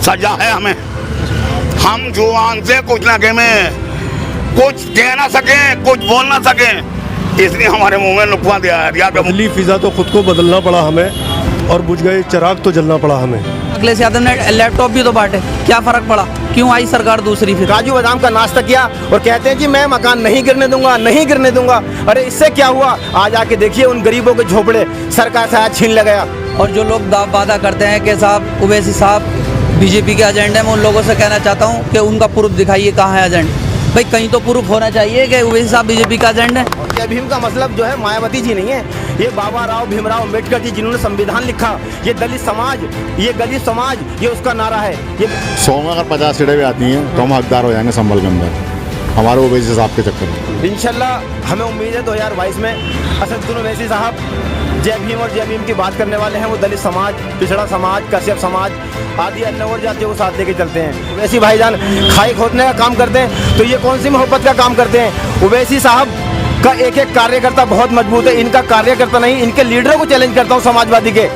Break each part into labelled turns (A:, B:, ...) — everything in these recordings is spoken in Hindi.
A: सजा है हमें। हम जुबान से कुछ ना कह ना सके, कुछ बोल ना सके, इसलिए हमारे मुंह में लुकवा दिया।
B: बदली फिजा तो खुद को बदलना पड़ा हमें, और बुझ गए चिराग तो जलना पड़ा हमें।
C: अखिलेश यादव ने लैपटॉप भी तो बांटे, क्या फर्क पड़ा? क्यों आई सरकार दूसरी? फिर
D: काजू बादाम का नाश्ता किया और कहते हैं कि मैं मकान नहीं गिरने दूंगा, नहीं गिरने दूंगा। अरे इससे क्या हुआ? आज आके देखिए उन गरीबों के झोपड़े सरकार से आज छीन ले गया।
C: और जो लोग वादा करते हैं कि साहब ओवैसी साहब बीजेपी के एजेंडे में, उन लोगों से कहना चाहता हूँ कि उनका प्रूफ दिखाइए, कहाँ है एजेंडा? भाई कहीं तो प्रूफ होना चाहिए कि ओवैसी साहब बीजेपी का एजेंडा है।
D: जय भीम का मतलब जो है मायावती जी नहीं है, ये बाबा राव भीमराव अम्बेडकर जी जिन्होंने संविधान लिखा, ये दलित समाज, ये गरीब समाज, ये उसका नारा है। ये
E: 100 में अगर 50 सीटें भी आती हैं तो हम हकदार हो जाएंगे संभल के अंदर, हमारे ओवैसी साहब के चक्कर में।
D: इंशाल्लाह हमें उम्मीद है 2022 में असदुद्दीन ओवैसी साहब जय भीम और जय भीम की बात करने वाले हैं। वो दलित समाज, पिछड़ा समाज, कश्यप समाज आदि अन्य और जातियों को साथ लेके चलते हैं। ओवैसी भाईजान खाई खोदने का काम करते हैं, तो ये कौन सी मोहब्बत का काम करते हैं? ओवैसी साहब का एक एक कार्यकर्ता बहुत मजबूत है। इनका कार्यकर्ता नहीं, इनके लीडरों को चैलेंज करता हूँ, समाजवादी के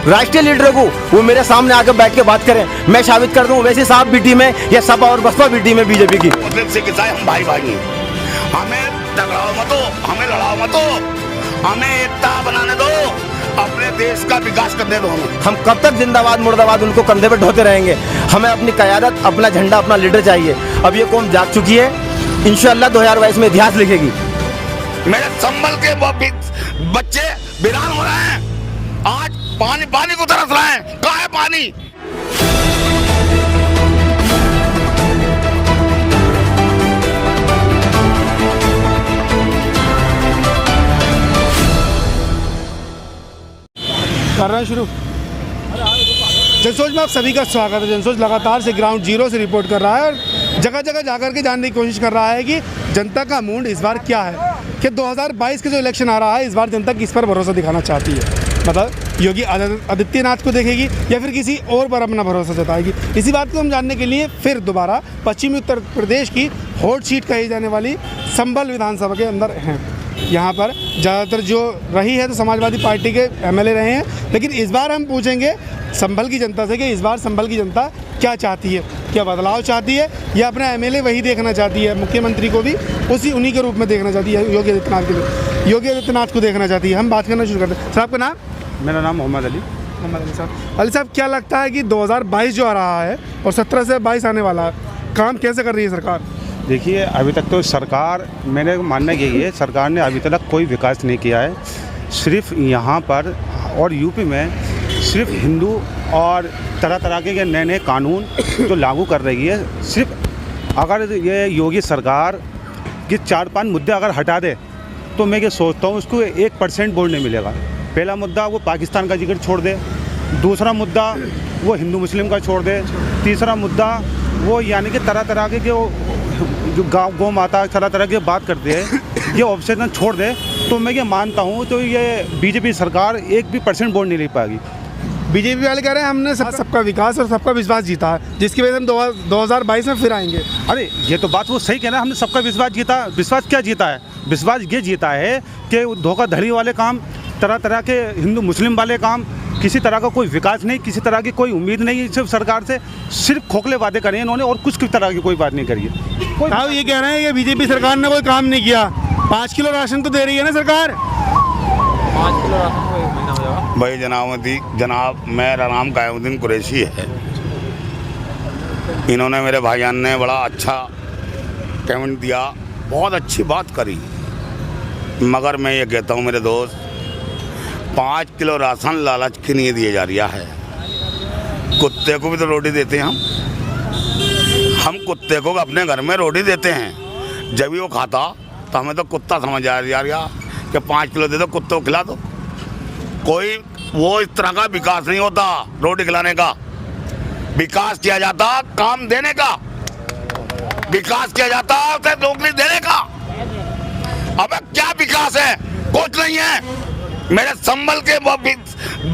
D: राष्ट्रीय लीडरों को, वो मेरे सामने आकर बैठ के बात करें, मैं साबित कर दूं ओवैसी साहब भी टीम है या सपा और बसपा भी टीम है बीजेपी की।
A: मुस्लिम सिख ईसाई हम भाई भाई हैं, हमें टकराओ मत, हमें लड़ाओ मत, हमें एकता बनाने दो, अपने देश का विकास करने दो।
D: हम कब तक जिंदाबाद मुर्दाबाद उनको कंधे पे ढोते रहेंगे? हमें अपनी क़यादत, अपना झंडा, अपना लीडर चाहिए। अब ये कौम जाग चुकी है, इंशाअल्लाह 2022 में इतिहास लिखेगी।
A: मेरे संभल के बच्चे वीरान हो रहे हैं, आज पानी को तरस रहे हैं, कहाँ है पानी?
F: कर रहे हैं शुरू। जनसोच में आप सभी का स्वागत है। जनसोच लगातार से ग्राउंड जीरो से रिपोर्ट कर रहा है और जगह जगह जाकर के जानने की कोशिश कर रहा है कि जनता का मूड इस बार क्या है, कि 2022 के जो इलेक्शन आ रहा है इस बार जनता किस पर भरोसा दिखाना चाहती है। मतलब योगी आदित्यनाथ को देखेगी या फिर किसी और पर अपना भरोसा जताएगी। इसी बात को हम जानने के लिए फिर दोबारा पश्चिमी उत्तर प्रदेश की हॉट सीट कही जाने वाली संभल विधानसभा के अंदर हैं। यहाँ पर ज़्यादातर जो रही है तो समाजवादी पार्टी के एमएलए रहे हैं, लेकिन इस बार हम पूछेंगे संभल की जनता से कि इस बार संभल की जनता क्या चाहती है, क्या बदलाव चाहती है या अपना एमएलए वही देखना चाहती है, मुख्यमंत्री को भी उन्हीं के रूप में देखना चाहती है, योगी आदित्यनाथ के लिए, योगी आदित्यनाथ को देखना चाहती है। हम बात करना शुरू करते हैं। सर आपका नाम?
G: मेरा नाम मोहम्मद अली।
F: मोहम्मद अली साहब। अली साहब, क्या लगता है कि 2022 जो आ रहा है और 17 से 22 आने वाला है, काम कैसे कर रही है सरकार?
G: देखिए, अभी तक तो सरकार, मेरे मानना यही है, सरकार ने अभी तक कोई विकास नहीं किया है। सिर्फ यहाँ पर और यूपी में सिर्फ हिंदू और तरह तरह के नए नए कानून जो लागू कर रही है। सिर्फ अगर ये योगी सरकार के 4-5 मुद्दे अगर हटा दे तो मैं ये सोचता हूँ उसको 1% वोट नहीं मिलेगा। पहला मुद्दा वो पाकिस्तान का जिक्र छोड़ दे, दूसरा मुद्दा वो हिंदू मुस्लिम का छोड़ दे, तीसरा मुद्दा वो यानी कि तरह तरह के जो गौ माता तरह तरह की बात करते हैं, ये ऑप्शन छोड़ दे तो मैं ये मानता हूँ तो ये बीजेपी सरकार 1% वोट नहीं ले पाएगी।
F: बीजेपी वाले कह रहे हैं हमने सबका विकास और सबका विश्वास जीता है, जिसकी वजह से हम 2022 में फिर आएंगे।
G: अरे ये तो बात वो सही कहना है, हमने सबका विश्वास जीता। विश्वास क्या जीता है? विश्वास ये जीता है कि धोखाधड़ी वाले काम, तरह तरह के हिंदू मुस्लिम वाले काम, किसी तरह का कोई विकास नहीं, किसी तरह की कोई उम्मीद नहीं सिर्फ सरकार से, सिर्फ खोखले वादे करे इन्होंने और कुछ तरह की कोई बात नहीं करी है।
F: साहब ये कह रहे हैं कि बीजेपी सरकार ने कोई काम नहीं किया। 5 किलो राशन तो दे रही है ना सरकार?
H: 5 किलो राशन को 1 महीना हो जाएगा।
A: भाई जनाब मेरा नाम कायमुद्दीन कुरैशी है। इन्होंने मेरे भाईजान ने बड़ा अच्छा कमेंट दिया, बहुत अच्छी बात करी, मगर मैं ये कहता हूँ मेरे दोस्त, 5 किलो राशन लालच की नहीं दिए जा रहा है। कुत्ते को भी तो रोटी देते हैं हम कुत्ते को अपने घर में रोटी देते हैं, जब भी वो खाता तो हमें तो कुत्ता समझ आ रहा कि 5 किलो दे दो, कुत्ते को खिला दो। कोई वो इस तरह का विकास नहीं होता रोटी खिलाने का। विकास किया जाता काम देने का, विकास किया जाता उसे नौकरी देने का। अब क्या विकास है? कुछ नहीं है। मेरे संभल के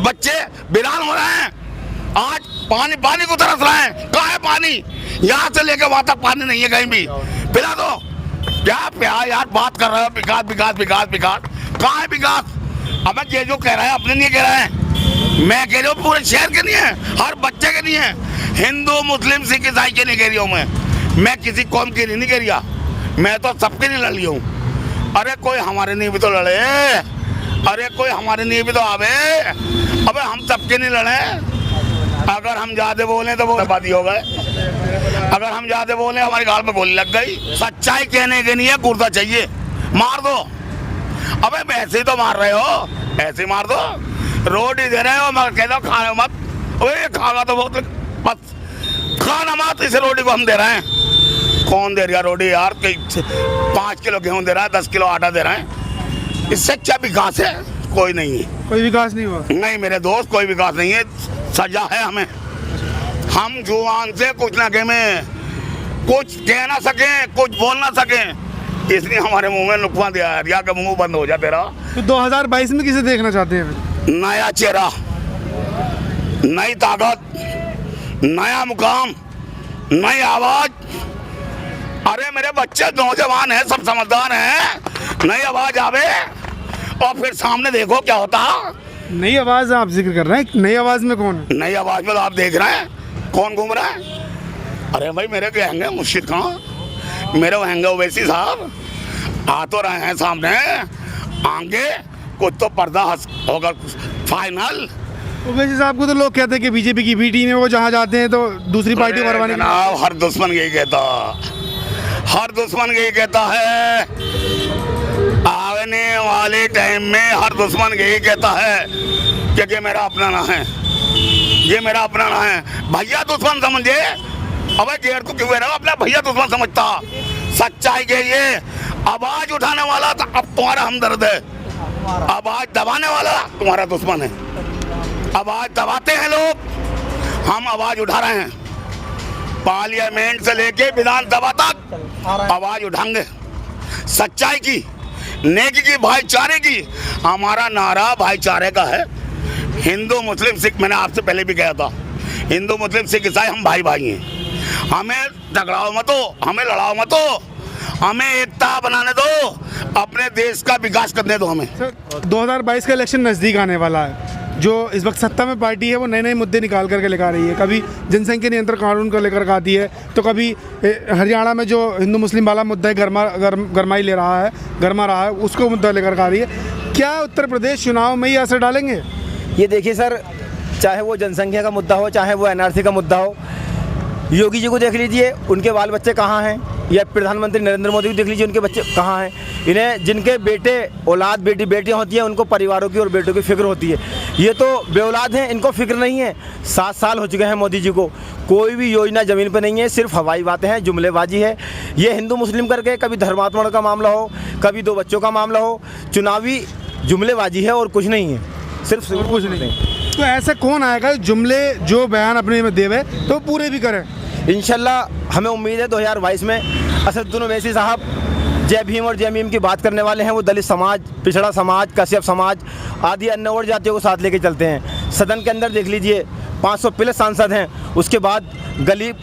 A: बच्चे वीरान हो रहे हैं, आज पानी को तरस रहे हैं, कहाँ है पानी? यहाँ से लेकर वहां तक पानी नहीं है कहीं भी, पिला दो। क्या यार बात कर रहे हो विकास विकास विकास विकास, कहाँ है विकास? अब ये जो कह रहे हैं अपने लिए कह रहे हैं, मैं कह रहा हूँ पूरे शहर के नहीं है, हर बच्चे के नहीं है, हिंदू मुस्लिम सिख ईसाई के नहीं कह रही हूँ मैं किसी कौम की नहीं कह रहा, मैं तो सबके नहीं लड़ लिया हूँ। अरे कोई हमारे नहीं भी तो लड़े, अरे कोई हमारे नहीं भी तो आवे, अबे हम सबके नहीं लड़े। अगर हम ज्यादा बोले तो वो बर्बादी हो गए, अगर हम ज्यादा बोले हमारे गाल में गोली लग गई। सच्चाई कहने के नहीं है, कुर्ता चाहिए मार दो। अबे ऐसे ही तो मार रहे हो, ऐसे ही मार दो, रोटी दे रहे हो मगर कह दो खाने मत, ओए खागा तो बहुत बस खाना मत, इस रोटी को हम दे रहे हैं। कौन दे रहा रोटी यार, 5 किलो गेहूं दे रहा है, 10 किलो आटा दे रहा है, इससे क्या विकास है? कोई नहीं है,
F: कोई विकास नहीं हुआ।
A: नहीं मेरे दोस्त, कोई विकास नहीं है, सजा है हमें। हम जुबान से कुछ ना कह में कुछ कह ना सके, कुछ बोल ना सके, इसलिए हमारे मुंह में लुकवा दिया है, या मुंह बंद हो जा तेरा।
F: तो 2022 में किसे देखना चाहते हैं?
A: नया चेहरा, नई ताकत, नया मुकाम, नई आवाज। अरे मेरे बच्चे नौजवान हैं, सब समझदार हैं, नई आवाज आवे और फिर सामने देखो क्या होता।
F: नई आवाज आप जिक्र कर रहे हैं, नई आवाज में कौन है?
A: नई आवाज में तो आप देख रहे हैं कौन घूम रहा है। अरे भाई मेरे के हैंगे मुर्शिद खान, मेरे हैंगे ओवैसी साहब, आ तो रहे हैं सामने, आगे कुछ तो पर्दा होगा फाइनल।
F: ओवैसी साहब को तो लोग कहते हैं कि बीजेपी की बी टीम है, वो जहाँ जाते हैं तो दूसरी पार्टी को करवाने के लिए।
A: हर दुश्मन यही कहता, हर दुश्मन यही कहता है, आने वाले टाइम में हर दुश्मन यही कहता है कि ये मेरा अपना ना है, ये मेरा अपना ना है। भैया दुश्मन समझे, अबे गेर को क्यों कह रहा हो, अपना भैया दुश्मन समझता। सच्चाई के ये आवाज उठाने वाला तो अब तुम्हारा हमदर्द है, आवाज दबाने वाला तुम्हारा दुश्मन है। आवाज दबाते हैं लोग, हम आवाज उठा रहे हैं, पार्लियामेंट से लेके विधानसभा तक आवाज उठाएंगे। सच्चाई की, नेकी की, भाईचारे की, हमारा नारा भाईचारे का है। हिंदू मुस्लिम सिख, मैंने आपसे पहले भी कहा था, हिंदू मुस्लिम सिख ईसाई हम भाई भाई हैं। हमें झगड़ाओ मत हो, हमें लड़ाओ मत हो, हमें एकता बनाने दो, अपने देश का विकास करने दो हमें।
F: 2022 का इलेक्शन नज़दीक आने वाला है, जो इस वक्त सत्ता में पार्टी है वो नए नए मुद्दे निकाल करके लेकर रही है। कभी जनसंख्या नियंत्रण कानून को लेकर आती है, तो कभी हरियाणा में जो हिंदू मुस्लिम वाला मुद्दा है गरमाई ले रहा है, गरमा रहा है, उसको मुद्दा लेकर आ रही है। क्या उत्तर प्रदेश चुनाव में ये असर डालेंगे?
D: ये देखिए सर, चाहे वो जनसंख्या का मुद्दा हो, चाहे वो एनआरसी का मुद्दा हो, योगी जी को देख लीजिए, उनके बाल बच्चे कहाँ हैं, या प्रधानमंत्री नरेंद्र मोदी को देख लीजिए, उनके बच्चे कहाँ हैं। इन्हें जिनके बेटे औलाद बेटी बेटियाँ होती हैं, उनको परिवारों की और बेटों की फिक्र होती है। ये तो बेऔलाद हैं, इनको फिक्र नहीं है। 7 साल हो चुके हैं मोदी जी को, कोई भी योजना ज़मीन पर नहीं है, सिर्फ हवाई बातें हैं, जुमलेबाजी है। ये हिंदू मुस्लिम करके कभी धर्मात्मण का मामला हो, कभी 2 बच्चों का मामला हो, चुनावी जुमलेबाजी है और कुछ नहीं है, सिर्फ
F: कुछ नहीं। तो ऐसा कौन आएगा जुमले जो बयान अपने में देवे तो पूरे भी करें?
D: इंशाल्लाह हमें उम्मीद है 2022 में असदुद्दीन ओवैसी साहब जय भीम और जय मीम की बात करने वाले हैं। वो दलित समाज, पिछड़ा समाज, कश्यप समाज आदि अन्य और जातियों को साथ लेके चलते हैं। सदन के अंदर देख लीजिए 500 प्लस सांसद हैं, उसके बाद गरीब,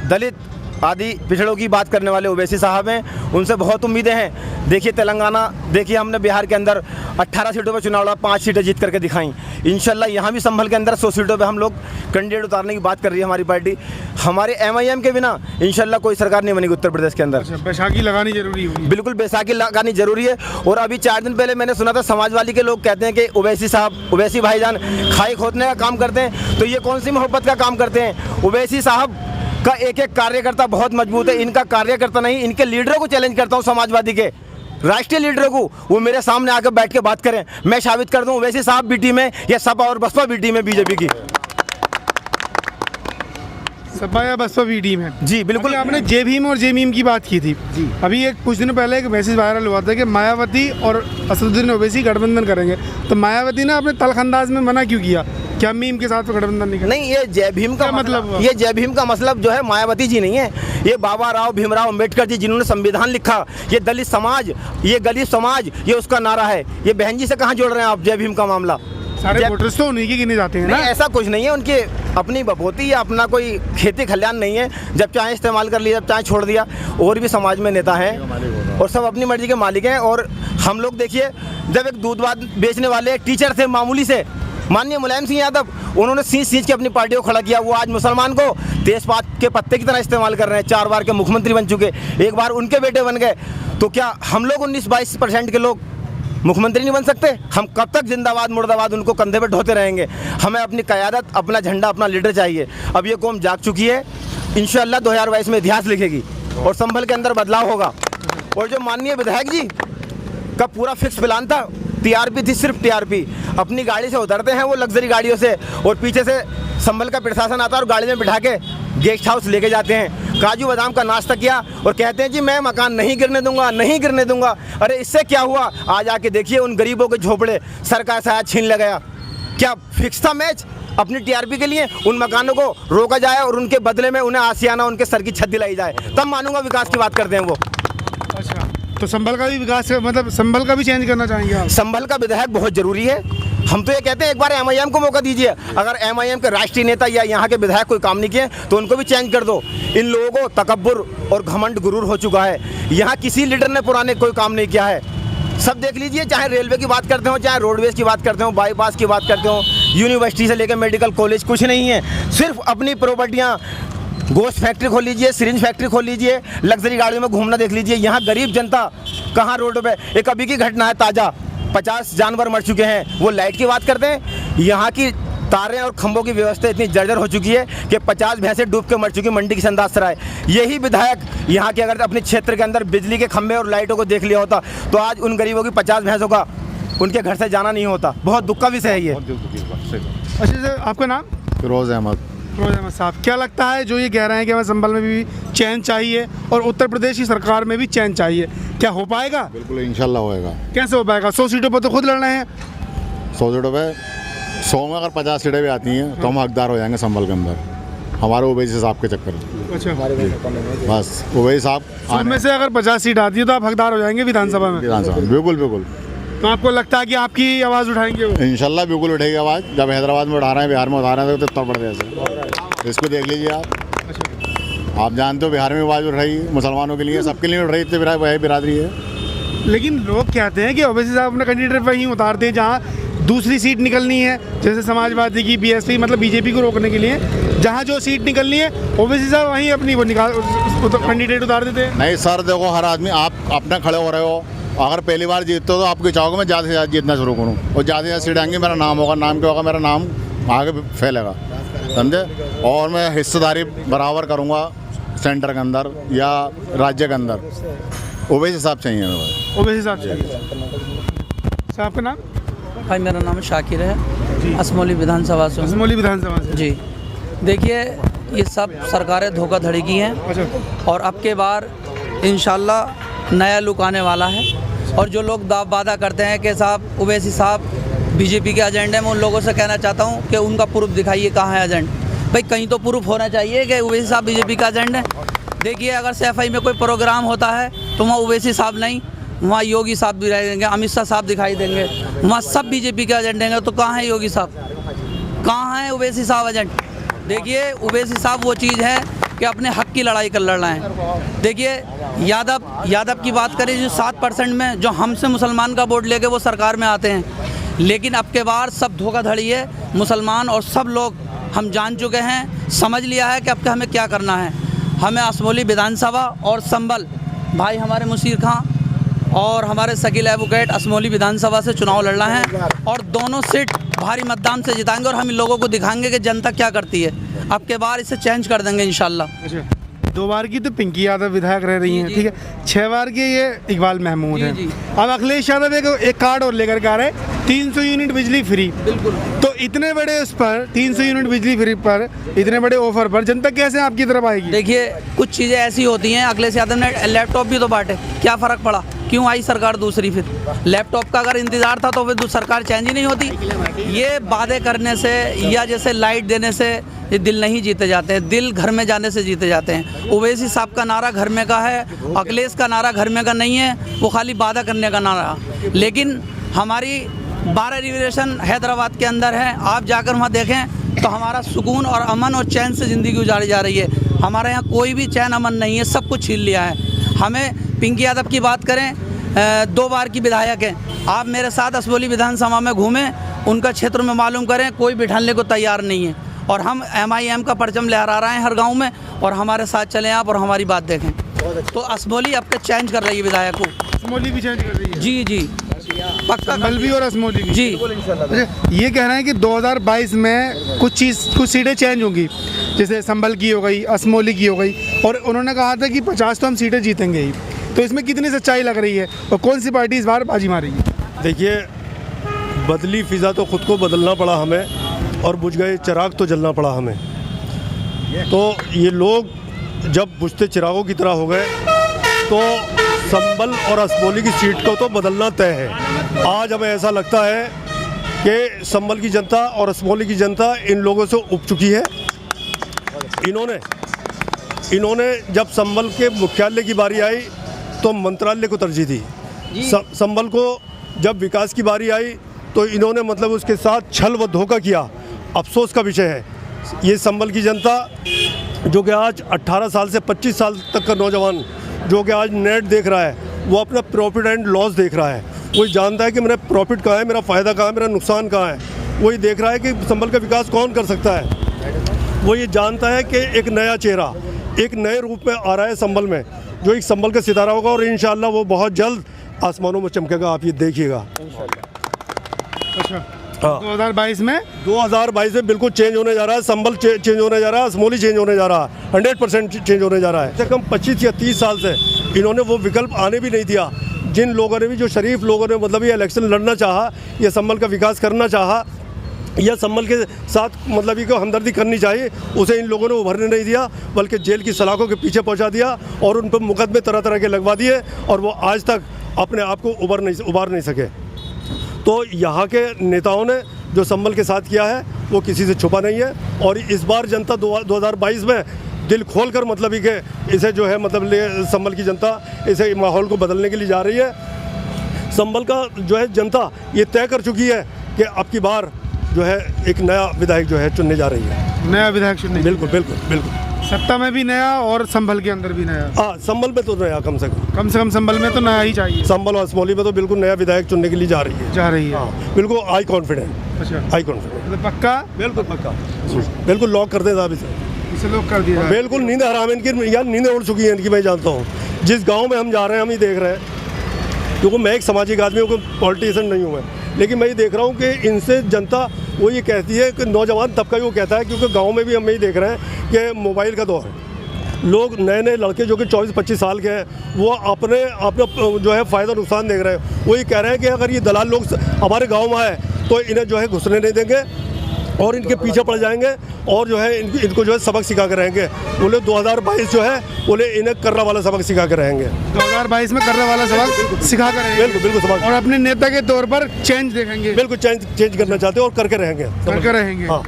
D: दलित आदि पिछड़ों की बात करने वाले ओवैसी साहब हैं, उनसे बहुत उम्मीदें हैं। देखिए तेलंगाना, देखिए हमने बिहार के अंदर 18 सीटों पर चुनाव लड़ा, 5 सीटें जीत करके दिखाई। इंशाल्लाह यहाँ भी संभल के अंदर 100 सीटों पे हम लोग कैंडिडेट उतारने की बात कर रही है हमारी पार्टी। हमारे MIM के बिना इंशाल्लाह कोई सरकार नहीं बनेगी उत्तर प्रदेश के अंदर।
F: बैसाखी लगानी जरूरी होगी।
D: बिल्कुल बैसाखी लगानी जरूरी है। और अभी 4 दिन पहले मैंने सुना था समाजवादी के लोग कहते हैं कि ओवैसी साहब, ओवैसी भाईजान खाई खोदने का काम करते हैं, तो ये कौन सी मोहब्बत का काम करते हैं? ओवैसी साहब का एक एक कार्यकर्ता बहुत मजबूत है, इनका कार्यकर्ता नहीं, इनके लीडरों को चैलेंज करता हूँ, समाजवादी के राष्ट्रीय लीडरों को, वो मेरे सामने आकर बैठ के बात करें, मैं साबित कर दूं ओवैसी साहब बी टीम है या सपा और बसपा बी टीम है बीजेपी की।
F: सपा या बसपा बी टीम है
D: जी बिल्कुल।
F: आपने जय भीम और जय मीम की बात की थी जी। अभी एक कुछ दिनों पहले एक मैसेज वायरल हुआ था कि मायावती और असदुद्दीन ओवैसी गठबंधन करेंगे, तो मायावती ने अपने तल्ख अंदाज में मना क्यों किया? क्या मीम के साथ गठबंधन नहीं?
D: नहीं, ये जय भीम का मतलब, ये जय भीम का मतलब जो है मायावती जी नहीं है, ये बाबा राव भीमराव अम्बेडकर जी जिन्होंने संविधान लिखा, ये दलित समाज, ये गरीब समाज, ये उसका नारा है। ये बहन जी से कहाँ जोड़ रहे हैं आप जय भीम का मामला?
F: सारे वोटर्स तो उन्हीं के गिने जाते हैं ना?
D: नहीं, ऐसा कुछ नहीं है, उनकी अपनी बपोती या अपना कोई खेती खलियान नहीं है, जब चाहे इस्तेमाल कर लिया, जब चाहे छोड़ दिया। और भी समाज में नेता हैं और सब अपनी मर्जी के मालिक हैं। और हम लोग देखिए, जब एक दूध बेचने वाले टीचर थे मामूली से, माननीय मुलायम सिंह यादव, उन्होंने सींच के अपनी पार्टी को खड़ा किया। वो आज मुसलमान को तेजपात के पत्ते की तरह इस्तेमाल कर रहे हैं। 4 बार के मुख्यमंत्री बन चुके, एक बार उनके बेटे बन गए। तो क्या हम लोग 19-22% के लोग मुख्यमंत्री नहीं बन सकते? हम कब तक जिंदाबाद मुर्दाबाद उनको कंधे पे ढोते रहेंगे? हमें अपनी क़यादत, अपना झंडा, अपना लीडर चाहिए। अब ये कौम जाग चुकी है। इंशाअल्लाह 2022 में इतिहास लिखेगी और संभल के अंदर बदलाव होगा। और जो माननीय विधायक जी का पूरा फिक्स प्लान था, टीआरपी थी, सिर्फ टीआरपी। अपनी गाड़ी से उतरते हैं वो लग्जरी गाड़ियों से, और पीछे से संभल का प्रशासन आता है और गाड़ी में बिठा के गेस्ट हाउस लेके जाते हैं। काजू बादाम का नाश्ता किया और कहते हैं जी मैं मकान नहीं गिरने दूंगा, नहीं गिरने दूंगा। अरे इससे क्या हुआ? आज आके देखिए उन गरीबों के झोपड़े सरकार शायद छीन ले गया। क्या फिक्स था मैच? अपनी टीआरपी के लिए उन मकानों को रोका जाए और उनके बदले में उन्हें आसियाना, उनके सर की छत दिलाई जाए, तब मानूंगा विकास की बात करते हैं वो।
F: अच्छा, तो संभल का भी विकास, मतलब संभल का भी चेंज करना चाहेंगे आप?
D: संभल का विधायक बहुत जरूरी है। हम तो ये कहते हैं एक बार एमआईएम को मौका दीजिए। अगर एमआईएम के राष्ट्रीय नेता या यहाँ के विधायक कोई काम नहीं किए तो उनको भी चेंज कर दो। इन लोगों को तकब्बुर और घमंड गुरूर हो चुका है। यहाँ किसी लीडर ने पुराने कोई काम नहीं किया है। सब देख लीजिए, चाहे रेलवे की बात करते हो, चाहे रोडवेज की बात करते हो, बाईपास की बात करते हो, यूनिवर्सिटी से लेकर मेडिकल कॉलेज, कुछ नहीं है। सिर्फ अपनी प्रॉपर्टियाँ, गोश्त फैक्ट्री खोल लीजिए, सिरिंज फैक्ट्री खोल लीजिए, लग्जरी गाड़ियों में घूमना देख लीजिए। यहाँ गरीब जनता कहाँ रोड पे। एक अभी की घटना है ताज़ा, 50 जानवर मर चुके हैं। वो लाइट की बात करते हैं। यहाँ की तारें और खंभों की व्यवस्था इतनी जर्जर हो चुकी है कि 50 भैंसें डूब के मर चुकी मंडी की संदास सराय। यही विधायक यहाँ के अगर अपने क्षेत्र के अंदर बिजली के खंभे और लाइटों को देख लिया होता तो आज उन गरीबों की 50 भैंसों का उनके घर से जाना नहीं होता। बहुत दुख का विषय है ये।
F: अच्छा सर, आपका नाम?
E: फिरोज़ अहमद।
F: फिरोज़ अहमद साहब, क्या लगता है जो ये कह रहे हैं कि हमें संभल में भी चैन चाहिए और उत्तर प्रदेश की सरकार में भी चैन चाहिए, क्या हो पाएगा?
E: बिल्कुल इंशाल्लाह होएगा।
F: कैसे हो पाएगा? 100 सीटों पर तो खुद लड़ना है।
E: 100 सीटों पे 100 में अगर 50 सीटें भी आती हैं तो हम हकदार हो जाएंगे संभल के अंदर, हमारे ओवैसी साहब के चक्कर में।
F: अच्छा,
E: बस ओवैसी साहब
F: उसमें से अगर 50 सीट आती है तो आप हकदार हो जाएंगे विधानसभा में?
E: विधानसभा बिल्कुल बिल्कुल।
F: तो आपको लगता है कि आपकी आवाज़ उठाएंगे वो?
E: इंशाल्लाह बिल्कुल उठेगी आवाज़। जब हैदराबाद में उठा रहे हैं, बिहार में उठा रहे हैं तो उत्तर प्रदेश से इसको देख लीजिए आप। आप जानते हो बिहार में आवाज़ उठ रही है मुसलमानों के लिए, सबके लिए उठ रही है, वही बिरादरी है।
F: लेकिन लोग कहते हैं कि ओवैसी साहब अपने कैंडिडेट वहीं उतारते हैं जहाँ दूसरी सीट निकलनी है, जैसे समाजवादी की, बीएसपी, मतलब बीजेपी को रोकने के लिए जहाँ जो सीट निकलनी है ओवैसी साहब वहीं अपनी वो कैंडिडेट उतार देते हैं।
E: नहीं सर, देखो हर आदमी, आप अपना खड़े हो रहे हो, अगर पहली बार जीतते हो तो आपको चाहोगे मैं ज़्यादा से ज़्यादा जीतना शुरू करूँ और ज़्यादा से ज़्यादा सीट आएंगे, मेरा नाम होगा, नाम क्या होगा, मेरा नाम आगे फैलेगा, समझे। और मैं हिस्सेदारी बराबर करूँगा सेंटर के अंदर या राज्य के अंदर। ओवैसी साहब चाहिए मेरे।
F: ओवैसी साहब चाहिए। साहब का नाम?
C: भाई मेरा नाम शाकिर है, असमौली विधानसभा से।
F: असमौली विधानसभा से
C: जी। देखिए ये सब सरकारें धोखाधड़ी की हैं
F: अच्छा।
C: और अब के बार इंशाल्लाह नया लुक आने वाला है। और जो लोग वादा करते हैं कि साहब ओवैसी साहब बीजेपी के एजेंडे में, उन लोगों से कहना चाहता हूँ कि उनका प्रूफ दिखाइए कहाँ है एजेंड। भाई कहीं तो प्रूफ होना चाहिए कि ओवैसी साहब बीजेपी का एजेंड है। देखिए अगर सफाई में कोई प्रोग्राम होता है तो वहाँ ओवैसी साहब नहीं, वहाँ योगी साहब भी रहेंगे, अमित शाह साहब दिखाई देंगे, वहाँ सब बीजेपी के एजेंडे हैं। तो कहाँ है योगी साहब, कहाँ है ओवैसी साहब एजेंट? देखिए ओवैसी साहब वो चीज़ है कि अपने हक की लड़ाई कर लड़ रहे हैं। देखिए यादव की बात करें, जो 7% में जो हमसे मुसलमान का वोट लेके वो सरकार में आते हैं, लेकिन अब के बार सब धोखाधड़ी है। मुसलमान और सब लोग हम जान चुके हैं, समझ लिया है कि अब हमें क्या करना है। हमें असमौली विधानसभा और संभल, भाई हमारे मुशीर खां और हमारे शकील एडवोकेट असमौली विधानसभा से चुनाव लड़ना है और दोनों सीट भारी मतदान से जिताएंगे और हम इन लोगों को दिखाएंगे कि जनता क्या करती है। अब के बार इसे चेंज कर देंगे इंशाल्लाह।
F: अच्छा, 2 बार की तो पिंकी यादव विधायक रह रही हैं, ठीक है। 6 बार के ये इकबाल महमूद हैं। अब अखिलेश यादव एक कार्ड और लेकर के आ रहे हैं, 300 यूनिट बिजली फ्री।
C: बिल्कुल।
F: तो इतने बड़े उस पर 300 यूनिट बिजली फ्री पर, इतने बड़े ऑफर पर जनता कैसे आपकी तरफ आएगी?
C: देखिए कुछ चीज़ें ऐसी होती हैं, अखिलेश यादव ने लैपटॉप भी तो बांटे, क्या फ़र्क पड़ा? क्यों आई सरकार दूसरी? फिर लैपटॉप का अगर इंतज़ार था तो फिर सरकार चेंज ही नहीं होती। ये वादे करने से या जैसे लाइट देने से ये दिल नहीं जीते जाते हैं, दिल घर में जाने से जीते जाते हैं। ओवैसी साहब का नारा घर में का है, अखिलेश का नारा घर में का नहीं है, वो खाली वादा करने का नारा। लेकिन हमारी 12 रिजर्वेशन हैदराबाद के अंदर है, आप जाकर वहाँ देखें तो हमारा सुकून और अमन और चैन से ज़िंदगी गुजारी जा रही है। हमारे यहाँ कोई भी चैन अमन नहीं है, सब कुछ छीन लिया है। हमें पिंकी यादव की बात करें, 2 बार की विधायक हैं। आप मेरे साथ असमौली विधानसभा में घूमें, उनका क्षेत्र में मालूम करें, कोई बिठाने को तैयार नहीं है। और हम MIM का परचम लहरा रहे हैं हर गांव में, और हमारे साथ चलें आप और हमारी बात देखें। तो असमोली अब तक चेंज कर रही है विधायक को।
F: असमोली भी चेंज कर रही है?
C: जी जी, पक्का
F: संभल भी और असमोली भी?
C: जी।
F: अच्छा, ये कह रहे हैं कि 2022 में कुछ सीटें चेंज होंगी, जैसे संभल की हो गई, असमोली की हो गई, और उन्होंने कहा था कि 50 तो हम सीटें जीतेंगे ही। तो इसमें कितनी सच्चाई लग रही है और कौन सी पार्टी इस बार बाजी मारेगी?
B: देखिए, बदली फिज़ा तो ख़ुद को बदलना पड़ा हमें, और बुझ गए चिराग तो जलना पड़ा हमें। तो ये लोग जब बुझते चिरागों की तरह हो गए तो संभल और असमोली की सीट को तो बदलना तय है। आज हमें ऐसा लगता है कि संभल की जनता और असमोली की जनता इन लोगों से उब चुकी है। इन्होंने जब संभल के मुख्यालय की बारी आई तो मंत्रालय को तरजीह दी। संभल को जब विकास की बारी आई तो इन्होंने मतलब उसके साथ छल व धोखा किया। अफसोस का विषय है ये संभल की जनता, जो कि आज 18 साल से 25 साल तक का नौजवान जो कि आज नेट देख रहा है, वो अपना प्रॉफिट एंड लॉस देख रहा है। वो जानता है कि मेरा प्रॉफिट कहाँ है, मेरा फ़ायदा कहाँ है, मेरा नुकसान कहाँ है। वही देख रहा है कि संभल का विकास कौन कर सकता है। वो ये जानता है कि एक नया चेहरा एक नए रूप में आ रहा है संभल में, जो एक संभल का सितारा होगा, और इंशाल्लाह वो बहुत जल्द आसमानों में चमकेगा। आप ये देखिएगा।
F: अच्छा,
B: हाँ,
F: 2022 में
B: बिल्कुल चेंज होने जा रहा है। संभल चेंज होने जा रहा है, असमोली चेंज होने जा रहा है, 100% चेंज होने जा रहा है। कम से कम 25 या 30 साल से इन्होंने वो विकल्प आने भी नहीं दिया। जिन लोगों ने भी, जो शरीफ लोगों ने मतलब ये इलेक्शन लड़ना चाहा, ये संभल का विकास करना चाहा, या संभल के साथ मतलब ये को हमदर्दी करनी चाहिए, उसे इन लोगों ने उभरने नहीं दिया, बल्कि जेल की सलाखों के पीछे पहुंचा दिया और उन पर मुकदमे तरह तरह के लगवा दिए, और वो आज तक अपने आप को उबार नहीं सके। तो यहाँ के नेताओं ने जो संभल के साथ किया है वो किसी से छुपा नहीं है, और इस बार जनता 2022 में दिल खोल कर मतलब ही कि इसे जो है मतलब संभल की जनता इसे माहौल को बदलने के लिए जा रही है। संभल का जो है जनता ये तय कर चुकी है कि अब की बार जो है एक नया विधायक जो है चुनने जा रही है।
F: नया विधायक चुनने?
B: बिल्कुल बिल्कुल बिल्कुल।
F: सत्ता में भी नया और संभल के अंदर भी नया?
B: हाँ, संभल में तो नया कम से कम
F: संभल में तो नया ही चाहिए।
B: संभल और असमोली में तो बिल्कुल नया विधायक चुनने के लिए जा रही है। हाँ, बिल्कुल आई कॉन्फिडेंट।
F: अच्छा,
B: आई कॉन्फिडेंट
F: पक्का?
B: बिल्कुल पक्का, बिल्कुल लॉक कर दे साहब
F: इसे लॉक कर दिया।
B: बिल्कुल नींद हराम इनकी, यार नींदें उड़ चुकी हैं इनकी। मैं जानता हूँ जिस गाँव में हम जा रहे हैं, हम ही देख रहे हैं, क्योंकि मैं एक सामाजिक आदमी हूँ, कोई पॉलिटिशियन नहीं हूँ मैं, लेकिन मैं ये देख रहा हूँ कि इनसे जनता वो ये कहती है कि नौजवान तबका ही वो कहता है, क्योंकि गांव में भी हम यही देख रहे हैं कि मोबाइल का दौर है। लोग नए लड़के जो कि 24-25 साल के हैं, वो अपना जो है फ़ायदा नुकसान देख रहे हैं। वो ये कह रहे हैं कि अगर ये दलाल लोग हमारे गाँव में आए तो इन्हें जो है घुसने नहीं देंगे और इनके पीछे पड़ जाएंगे, और जो है इनको जो है सबक सिखा कर रहेंगे। बोले 2022 जो है बोले इन्हें कर्रा वाला सबक सिखा कर रहेंगे।
F: 2022 में कर्रा वाला सबक सिखा कर रहेंगे?
B: बिल्कुल सबक।
F: और अपने नेता के तौर पर चेंज देखेंगे?
B: बिल्कुल चेंज करना चाहते हैं और करके रहेंगे।
F: हाँ,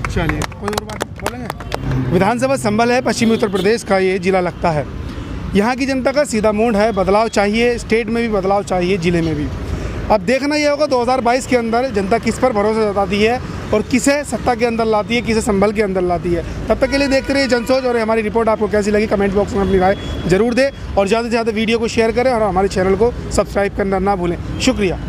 F: चलिए, कोई और बात बोलेंगे? विधानसभा संभल है, पश्चिमी उत्तर प्रदेश का ये जिला लगता है। यहाँ की जनता का सीधा मूड है, बदलाव चाहिए, स्टेट में भी बदलाव चाहिए, जिले में भी। अब देखना यह होगा 2022 के अंदर जनता किस पर भरोसा जताती है और किसे सत्ता के अंदर लाती है, किसे संभल के अंदर लाती है। तब तक के लिए देखते रहिए जनसोच, और हमारी रिपोर्ट आपको कैसी लगी कमेंट बॉक्स में अपनी राय जरूर दें, और ज़्यादा से ज़्यादा वीडियो को शेयर करें और हमारे चैनल को सब्सक्राइब करना ना भूलें। शुक्रिया।